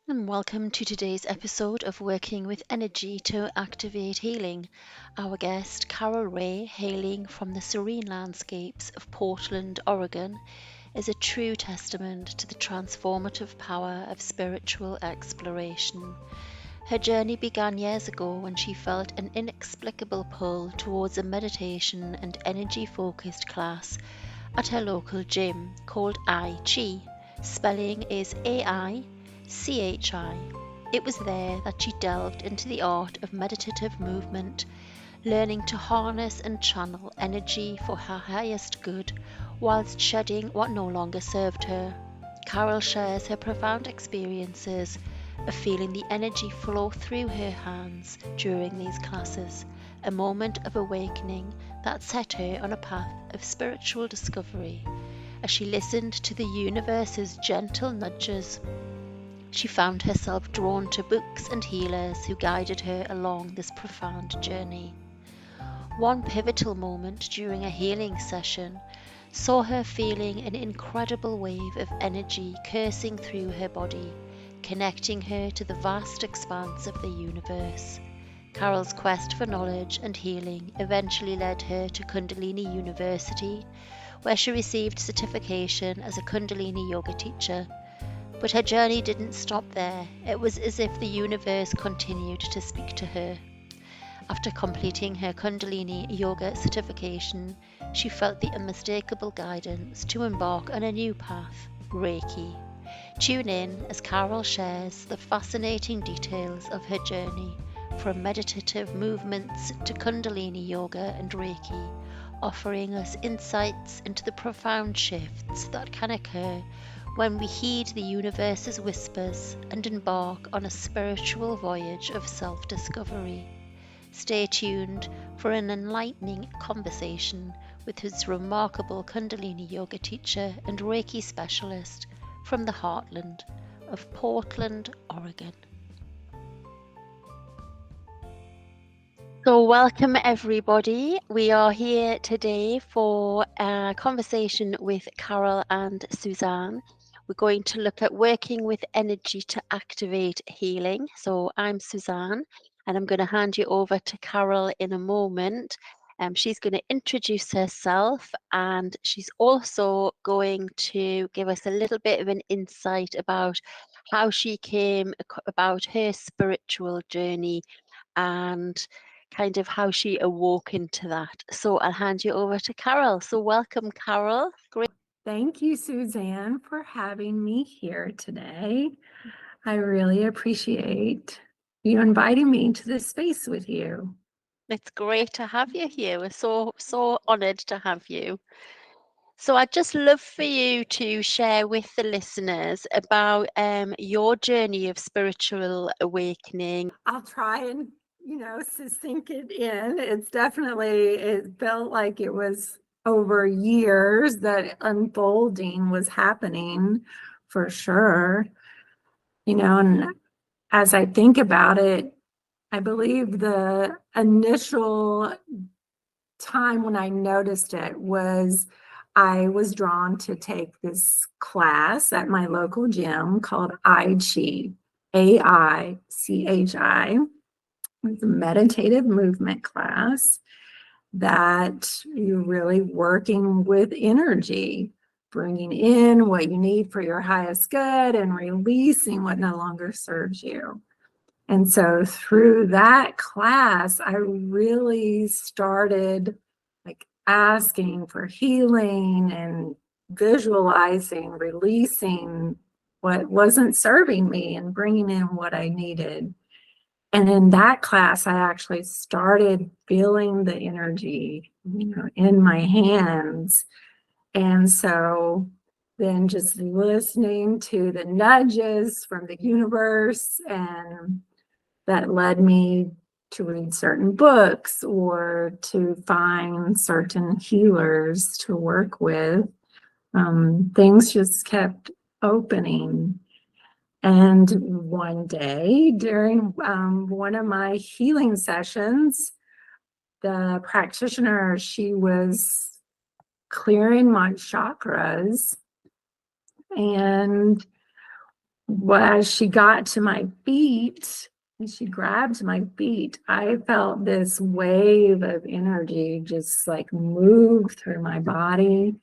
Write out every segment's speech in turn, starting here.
And welcome to today's episode of Working with Energy to Activate Healing. Our guest, Carol Ray, hailing from the serene landscapes of Portland, Oregon, is a true testament to the transformative power of spiritual exploration. Her journey began years ago when she felt an inexplicable pull towards a meditation and energy focused class at her local gym called I Chi. Spelling is AICHI. It was there that she delved into the art of meditative movement, learning to harness and channel energy for her highest good whilst shedding what no longer served her. Carol shares her profound experiences of feeling the energy flow through her hands during these classes, a moment of awakening that set her on a path of spiritual discovery. As she listened to the universe's gentle nudges, she found herself drawn to books and healers who guided her along this profound journey. One pivotal moment during a healing session saw her feeling an incredible wave of energy coursing through her body, connecting her to the vast expanse of the universe. Carol's quest for knowledge and healing eventually led her to Kundalini University, where she received certification as a Kundalini yoga teacher. But her journey didn't stop there. It was as if the universe continued to speak to her. After completing her Kundalini yoga certification, she felt the unmistakable guidance to embark on a new path, Reiki. Tune in as Carol shares the fascinating details of her journey, from meditative movements to Kundalini yoga and Reiki, offering us insights into the profound shifts that can occur when we heed the universe's whispers and embark on a spiritual voyage of self-discovery. Stay tuned for an enlightening conversation with his remarkable Kundalini yoga teacher and Reiki specialist from the heartland of Portland, Oregon. So, welcome everybody. We are here today for a conversation with Carol and Suzanne. We're going to look at working with energy to activate healing. So, I'm Suzanne, and I'm going to hand you over to Carol in a moment. She's going to introduce herself, and she's also going to give us a little bit of an insight about how she came about her spiritual journey and kind of how she awoke into that. So I'll hand you over to Carol. So welcome, Carol. Great. Thank you, Suzanne, for having me here today. I really appreciate you inviting me to this space with you. It's great to have you here. We're so honored to have you. So I'd just love for you to share with the listeners about your journey of spiritual awakening. I'll try and, sink it in. It felt like it was over years that unfolding was happening for sure. And as I think about it, I believe the initial time when I noticed it was I was drawn to take this class at my local gym called Aichi, AICHI. It's a meditative movement class that you're really working with energy, bringing in what you need for your highest good and releasing what no longer serves you. And so through that class, I really started like asking for healing and visualizing, releasing what wasn't serving me and bringing in what I needed. And in that class, I actually started feeling the energy, in my hands. And so then just listening to the nudges from the universe, and that led me to read certain books or to find certain healers to work with. Things just kept opening. And one day during one of my healing sessions, the practitioner, she was clearing my chakras, and well, as she got to my feet, and she grabbed my feet, I felt this wave of energy just like move through my body.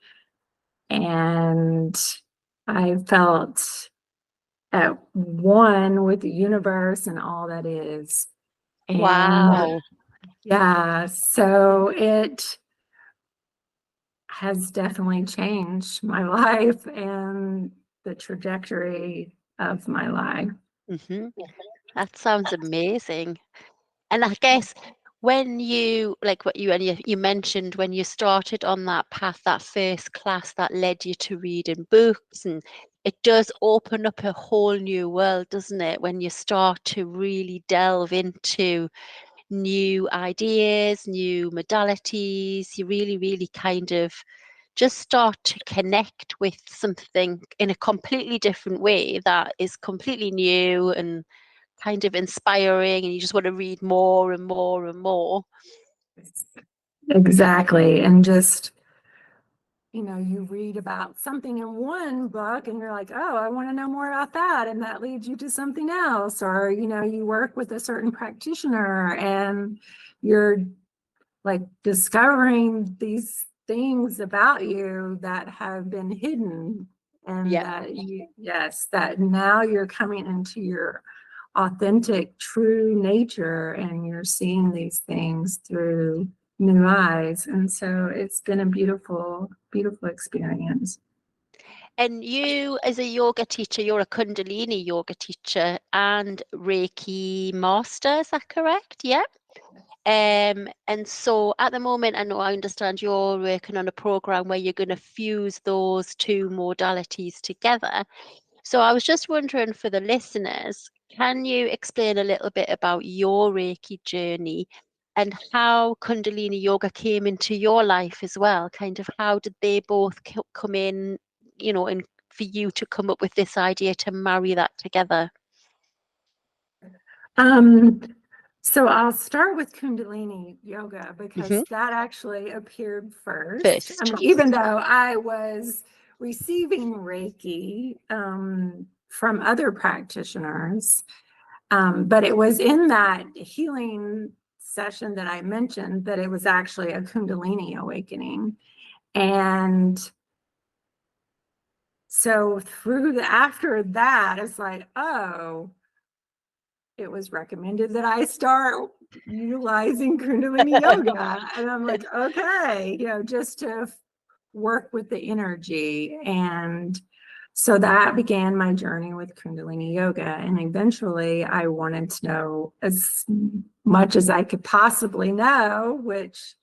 And I felt at one with the universe and all that is. And Wow. yeah, so it has definitely changed my life and the trajectory of my life. Hmm. That sounds amazing. And I guess when you, like what you and you mentioned when you started on that path, that first class that led you to reading books, and it does open up a whole new world, doesn't it? When you start to really delve into new ideas, new modalities, you really, really kind of just start to connect with something in a completely different way that is completely new and kind of inspiring, and you just want to read more and more and more. Exactly. And just, you read about something in one book and you're like, oh, I want to know more about that. And that leads you to something else. Or, you work with a certain practitioner and you're like discovering these things about you that have been hidden. And Yeah. that yes, that now you're coming into your authentic, true nature and you're seeing these things through new eyes. And so it's been a beautiful, beautiful experience. And you, as a yoga teacher, you're a Kundalini yoga teacher and Reiki master, is that correct? Yeah. And so at the moment, I understand you're working on a program where you're going to fuse those two modalities together. So I was just wondering for the listeners, can you explain a little bit about your Reiki journey and how Kundalini yoga came into your life as well? Kind of how did they both come in, and for you to come up with this idea to marry that together? Um, so I'll start with Kundalini yoga Hmm. because that actually appeared first. I First. mean, even though I was receiving Reiki from other practitioners, but it was in that healing session that I mentioned that it was actually a Kundalini awakening. And so after that, it's like, oh, it was recommended that I start utilizing Kundalini yoga. And I'm like, okay, just to work with the energy. And so that began my journey with Kundalini yoga. And eventually I wanted to know as much as I could possibly know, which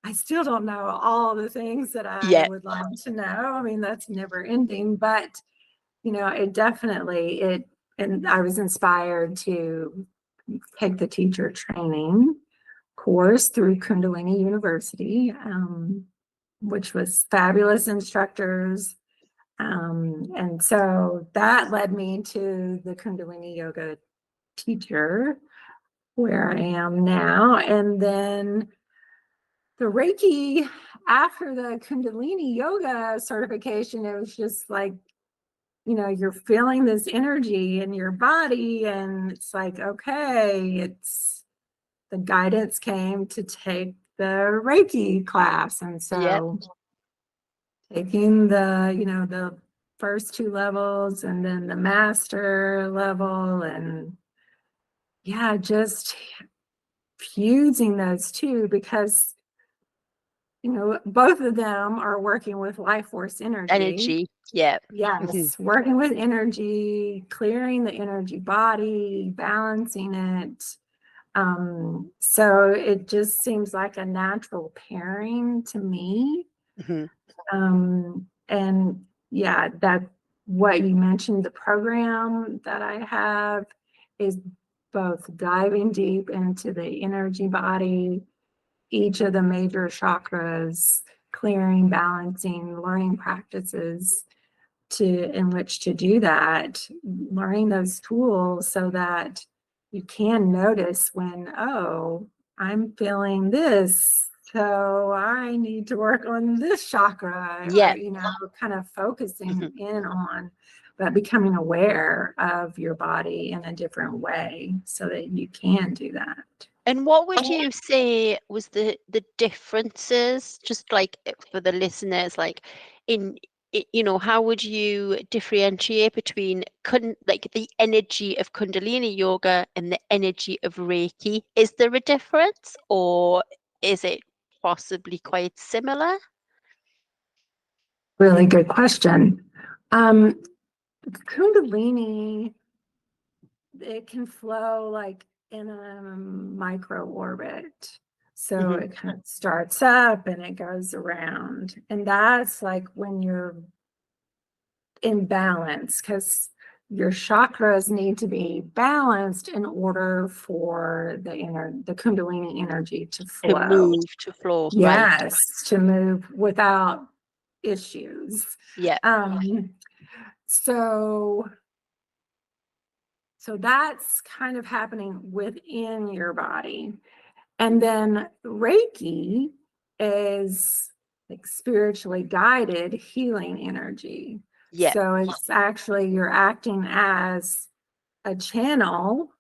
I still don't know all the things that I Yeah. would like to know. I mean, that's never ending, but it definitely and I was inspired to take the teacher training course through Kundalini University, which was fabulous instructors. And so that led me to the Kundalini yoga teacher where I am now. And then the Reiki, after the Kundalini yoga certification, it was just like, you're feeling this energy in your body, and it's like, okay, it's the guidance came to take the Reiki class. And Yep. so taking the first two levels and then the master level, and yeah, just fusing those two because, both of them are working with life force energy. Energy. Yeah. Hmm. Yes, working with energy, clearing the energy body, balancing it. So it just seems like a natural pairing to me. Hmm. And yeah, that what you mentioned, the program that I have is both diving deep into the energy body, each of the major chakras, clearing, balancing, learning practices in which to do that, learning those tools so that you can notice when, oh, I'm feeling this. So I need to work on this chakra, or, Yeah. kind of Hmm. focusing in on. but becoming aware of your body in a different way so that you can do that. And what would you say was the differences, just like for the listeners, like how would you differentiate between like the energy of Kundalini yoga and the energy of Reiki? Is there a difference, or is it possibly quite similar? Really good question. Kundalini, it can flow like in a micro orbit. So it kind of starts up and it goes around. And that's like when you're in balance, because your chakras need to be balanced in order for the Kundalini energy to flow. To flow, right? Yes, to move without issues. Yeah. So that's kind of happening within your body. And then Reiki is like spiritually guided healing energy. Yeah. So it's actually you're acting as a channel.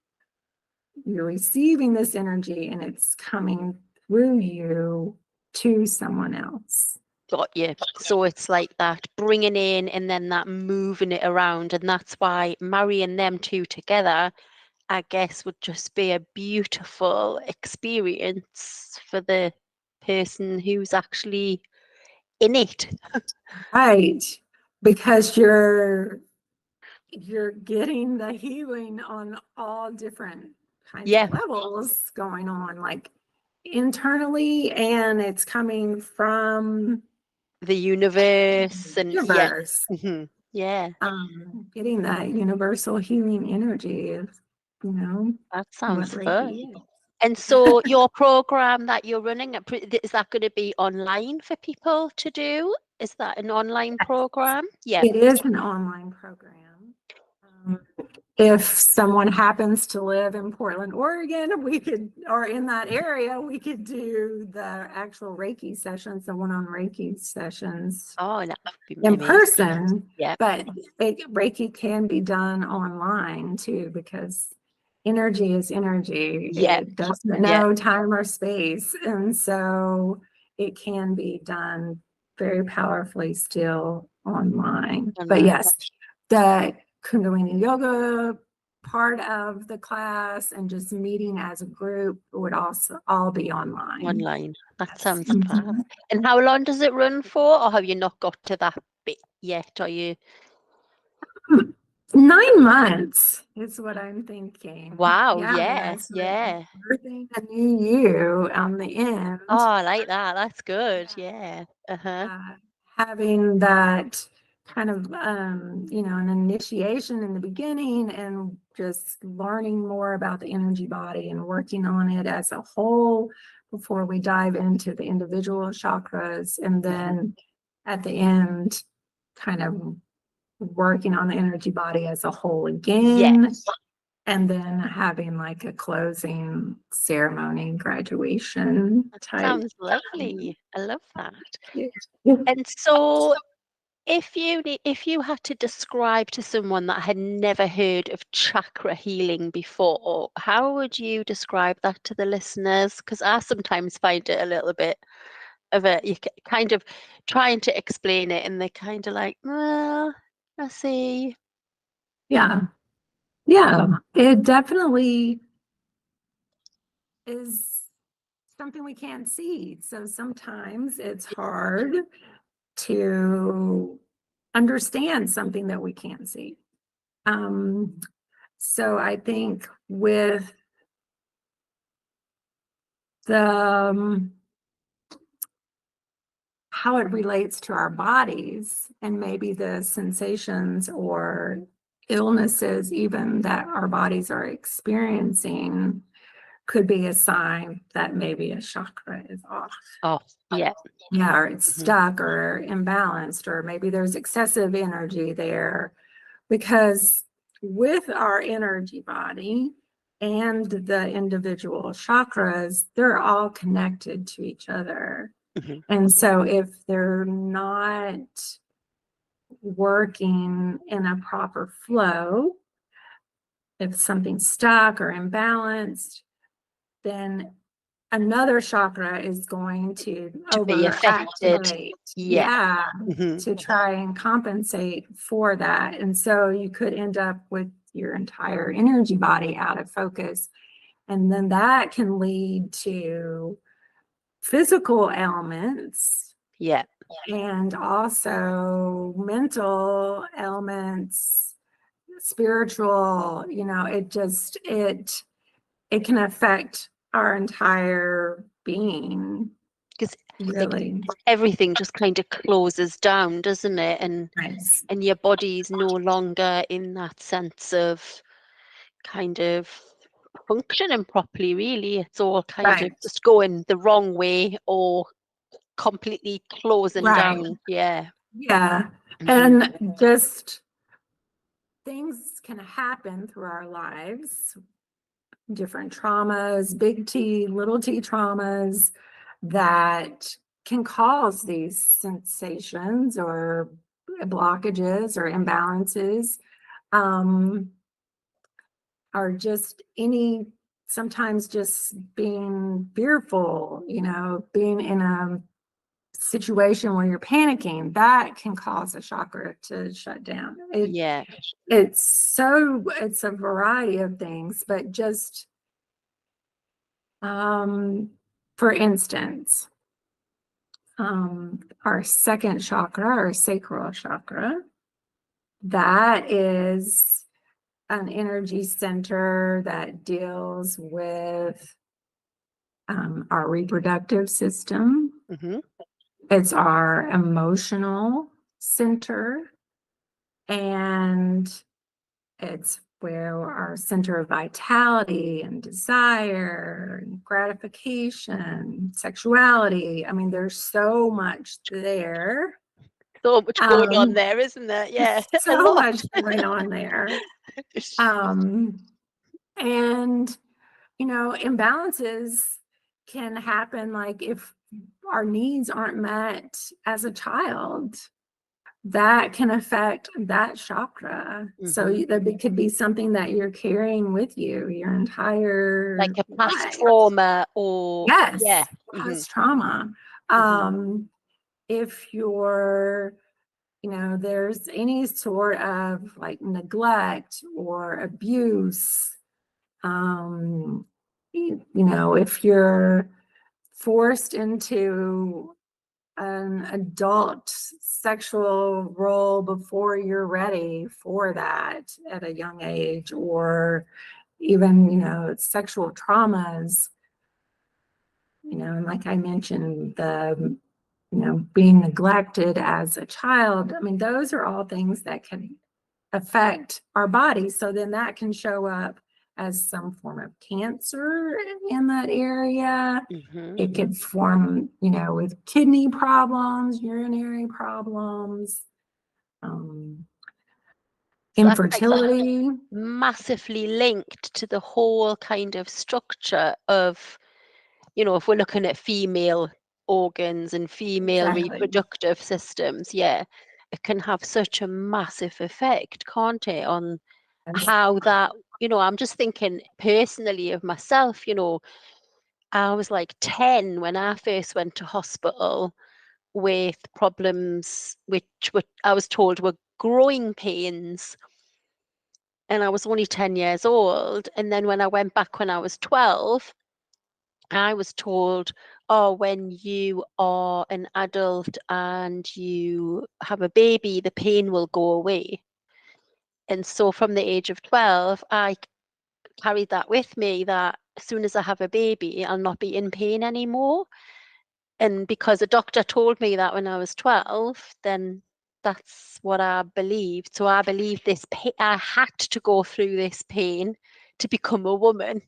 You're receiving this energy and it's coming through you to someone else. Got you. So it's like that bringing in and then that moving it around. And that's why marrying them two together, I guess, would just be a beautiful experience for the person who's actually in it. Right. Because you're getting the healing on all different kinds Yeah. of levels going on, like internally, and it's coming from The universe the and universe. yeah. Getting that universal healing energy is, That what sounds fun. Reiki is. And so your program that you're running, is that going to be online for people to do? Is that an online program? Yeah. It is an online program. If someone happens to live in Portland, Oregon, or in that area, we could do the actual Reiki sessions, the one-on Reiki sessions Oh, that would be in amazing. person. Yeah. But Reiki can be done online too, because energy is energy. Yeah. It doesn't know time or space. And so it can be done very powerfully still online. But yes, the Kundalini yoga part of the class and just meeting as a group would also all be online. Online. That sounds fab. And how long does it run for, or have you not got to that bit yet? Are you? 9 months is what I'm thinking. Wow. Yeah. So Yeah. birthing a new you on the end. Oh, I like that. That's good. Yeah. Having that kind of an initiation in the beginning and just learning more about the energy body and working on it as a whole before we dive into the individual chakras, and then at the end kind of working on the energy body as a whole again. Yes. And then having like a closing ceremony, graduation type. Sounds lovely. I love that. And so if you had to describe to someone that had never heard of chakra healing before, how would you describe that to the listeners? Because I sometimes find it a little bit of you kind of trying to explain it and they're kind of like, well, I see. Yeah, it definitely is something we can't see. So sometimes it's hard to understand something that we can't see. So I think with the how it relates to our bodies and maybe the sensations or illnesses even that our bodies are experiencing could be a sign that maybe a chakra is off. Oh, yeah. Yeah, or it's stuck or imbalanced, or maybe there's excessive energy there. Because with our energy body and the individual chakras, they're all connected to each other. And so if they're not working in a proper flow, if something's stuck or imbalanced, then another chakra is going to To be affected. overactivate. Yeah. Yeah, Hmm. to try and compensate for that. And so you could end up with your entire energy body out of focus. And then that can lead to physical ailments Yeah. and also mental ailments, spiritual, it can affect our entire being, Because like really. everything just kind of closes down, doesn't it? Nice. And your body's no longer in that sense of kind of functioning properly, really. It's all kind of Right. just going the wrong way or completely closing Right. down. Yeah. Yeah. Hmm. And just things can happen through our lives, different traumas, big T, little t traumas that can cause these sensations or blockages or imbalances, um, or just sometimes just being fearful, being in a situation where you're panicking, that can cause a chakra to shut down. Yeah. It's a variety of things, but just for instance, our second chakra, our sacral chakra, that is an energy center that deals with our reproductive system. Hmm. It's our emotional center, and it's where our center of vitality and desire and gratification, sexuality. I mean, there's so much there. So much going on Um, there, isn't there? Yeah. A so lot. much going on there. Um, and, imbalances can happen like if our needs aren't met as a child, that can affect that chakra. So Hmm. that could be something that you're carrying with you your Like entire a past life. trauma or yeah. Yes, Hmm. past trauma. Hmm. If there's any sort of like neglect or abuse, if you're forced into an adult sexual role before you're ready for that at a young age, or even, sexual traumas, and like I mentioned, being neglected as a child. I mean, those are all things that can affect our body. So then that can show up as some form of cancer in that area. Hmm. It could form, with kidney problems, urinary problems, um, So that's like infertility. massively linked to the whole kind of structure of, if we're looking at female organs and female Exactly. reproductive systems, yeah, it can have such a massive effect, can't it, on Yes. how that, I'm just thinking personally of myself, I was like 10 when I first went to hospital with problems which I was told were growing pains, and I was only 10 years old. And then when I went back when I was 12, I was told, oh, when you are an adult and you have a baby, the pain will go away. And so from the age of 12, I carried that with me, that as soon as I have a baby, I'll not be in pain anymore. And because a doctor told me that when I was 12, then that's what I believed. So I believed this pain, I had to go through this pain to become a woman,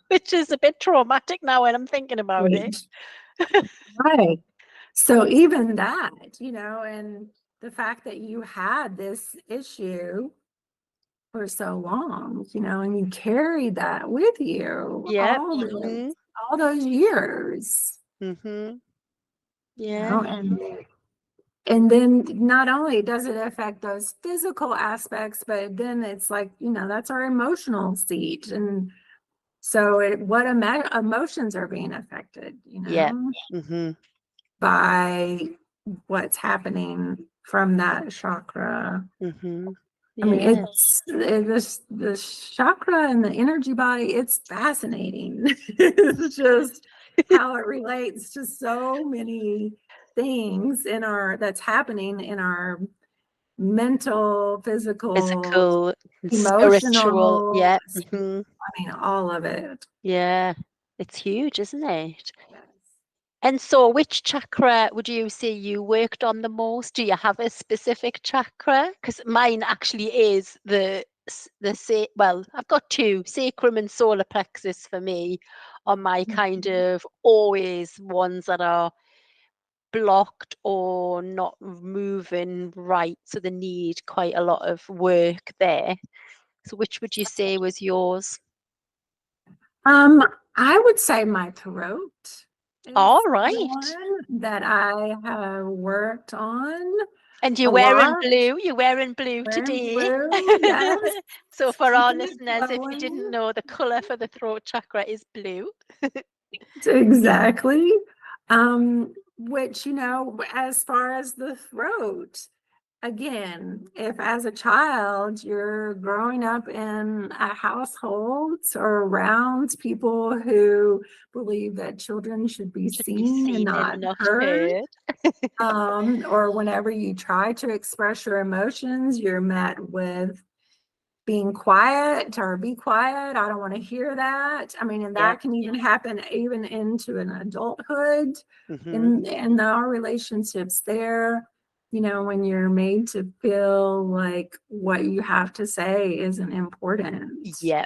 which is a bit traumatic now when I'm thinking about it. Right. Right. So even that, and the fact that you had this issue for so long, and you carried that with you Yep. Hmm. all those years, Hmm. Yeah. and And then not only does it affect those physical aspects, but then it's like, that's our emotional seat. And so what emotions are being affected, Yeah. Mm-hmm. by what's happening from that chakra. Mm-hmm. I mean, Yeah. the chakra and the energy body, it's fascinating. It's just how it relates to so many things that's happening in our mental, physical, Physical and spiritual. emotional, Yeah. Mm-hmm. I mean, all of it. Yeah. It's huge, isn't it? Yes. And so, which chakra would you say you worked on the most? Do you have a specific chakra? Because mine actually is well, I've got two, sacrum and solar plexus for me are my kind of always ones that are blocked or not moving right. So they need quite a lot of work there. So which would you say was yours? Um, I would say my throat All is the right. one that I have worked on And a you're wearing lot. blue. You're wearing blue Wearing today. blue, yes, So for our keeping it listeners, if you didn't glowing. know, the color for the throat chakra is blue. Exactly. Which, as far as the throat, again, if as a child you're growing up in a household or around people who believe that children should be Should be seen and seen not and not heard, heard. or whenever you try to express your emotions, you're met with being quiet or be quiet. I don't want to hear that. I mean, and Yeah. that can even happen even into an adulthood Hmm. in our relationships there, when you're made to feel like what you have to say isn't important. Yeah.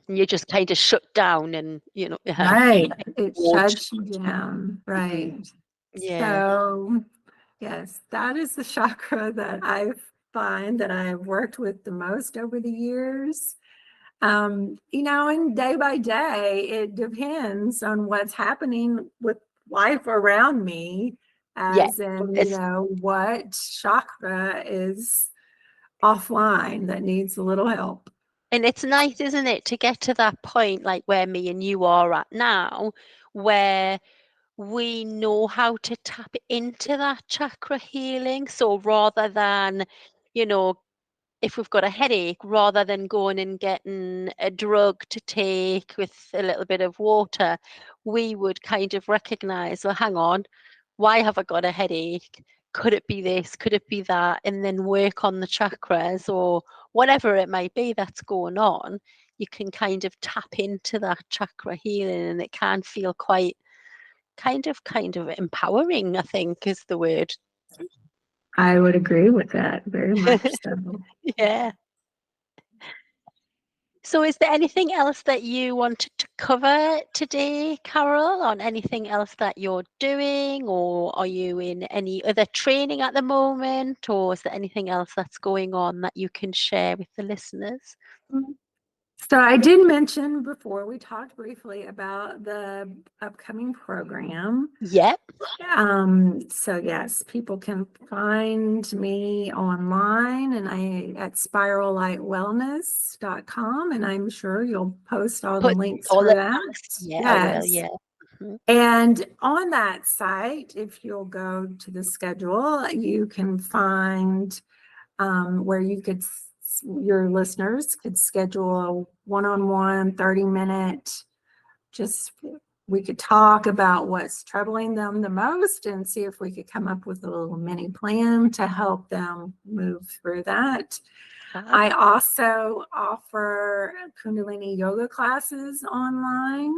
You just kind of shut down and, yeah, Right. It won't. shuts you down. Hmm. Right. Yeah. So, yes, that is the chakra that I find that I've worked with the most over the years. And day by day, it depends on what's happening with life around me, Yeah. as in, It's what chakra is offline that needs a little help. And it's nice, isn't it, to get to that point like where me and you are at now, where we know how to tap into that chakra healing. So rather than, you know, if we've got a headache, rather than going and getting a drug to take with a little bit of water, we would kind of recognize, well, hang on, why have I got a headache? Could it be this? Could it be that? And then work on the chakras or whatever it might be that's going on. You can kind of tap into that chakra healing, and it can feel quite kind of empowering, I think is the word. I would agree with that very much so. Yeah. So is there anything else that you wanted to cover today, Carol, on anything else that you're doing, or are you in any other training at the moment, or is there anything else that's going on that you can share with the listeners? So I did mention before, we talked briefly about the upcoming program. Yep. So yes, people can find me online and at spirallightwellness.com, and I'm sure you'll post all the Put links all for the that. links. Yeah, I will. Yes. Yeah. Mhm. And on that site, if you'll go to the schedule, you can find where your listeners could schedule a one-on-one 30-minute, just we could talk about what's troubling them the most and see if we could come up with a little mini plan to help them move through that. Fab. I also offer Kundalini yoga classes online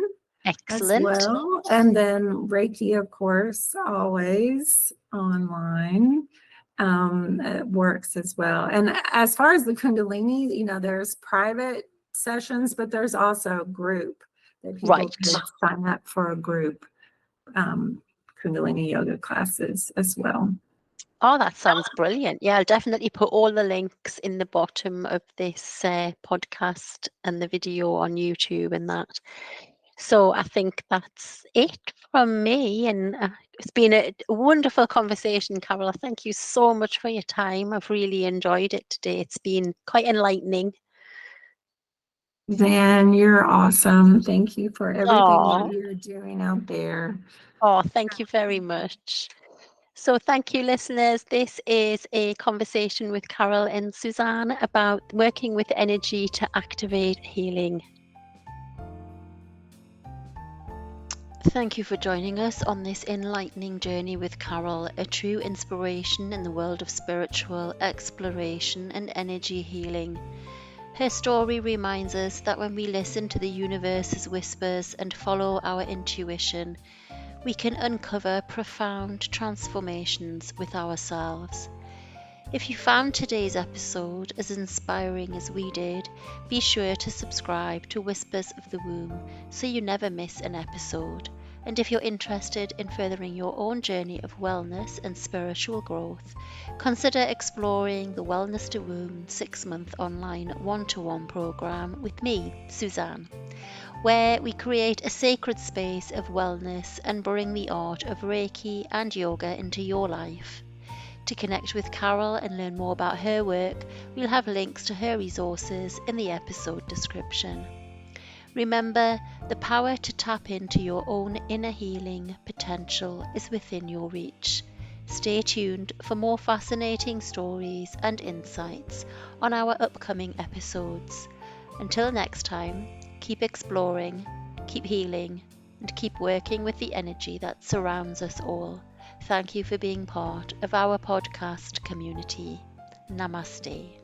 as Excellent. well. And then Reiki, of course, always online. It works as well. And as far as the Kundalini, there's private sessions, but there's also group that people Right. can sign up for a group Kundalini yoga classes as well. Oh, that sounds brilliant. Yeah, I'll definitely put all the links in the bottom of this podcast and the video on YouTube and that. So I think that's it from me. And it's been a wonderful conversation, Carol. Thank you so much for your time. I've really enjoyed it today. It's been quite enlightening. Zan, you're awesome. Thank you for everything that Oh, you're doing out there. thank you very much. So, thank you, listeners. This is a conversation with Carol and Suzanne about working with energy to activate healing. Thank you for joining us on this enlightening journey with Carol, a true inspiration in the world of spiritual exploration and energy healing. Her story reminds us that when we listen to the universe's whispers and follow our intuition, we can uncover profound transformations with ourselves. If you found today's episode as inspiring as we did, be sure to subscribe to Whispers of the Womb so you never miss an episode. And if you're interested in furthering your own journey of wellness and spiritual growth, consider exploring the Wellness to Womb 6-month online one-to-one program with me, Suzanne, where we create a sacred space of wellness and bring the art of Reiki and yoga into your life. To connect with Carol and learn more about her work, we'll have links to her resources in the episode description. Remember, the power to tap into your own inner healing potential is within your reach. Stay tuned for more fascinating stories and insights on our upcoming episodes. Until next time, keep exploring, keep healing, and keep working with the energy that surrounds us all. Thank you for being part of our podcast community. Namaste.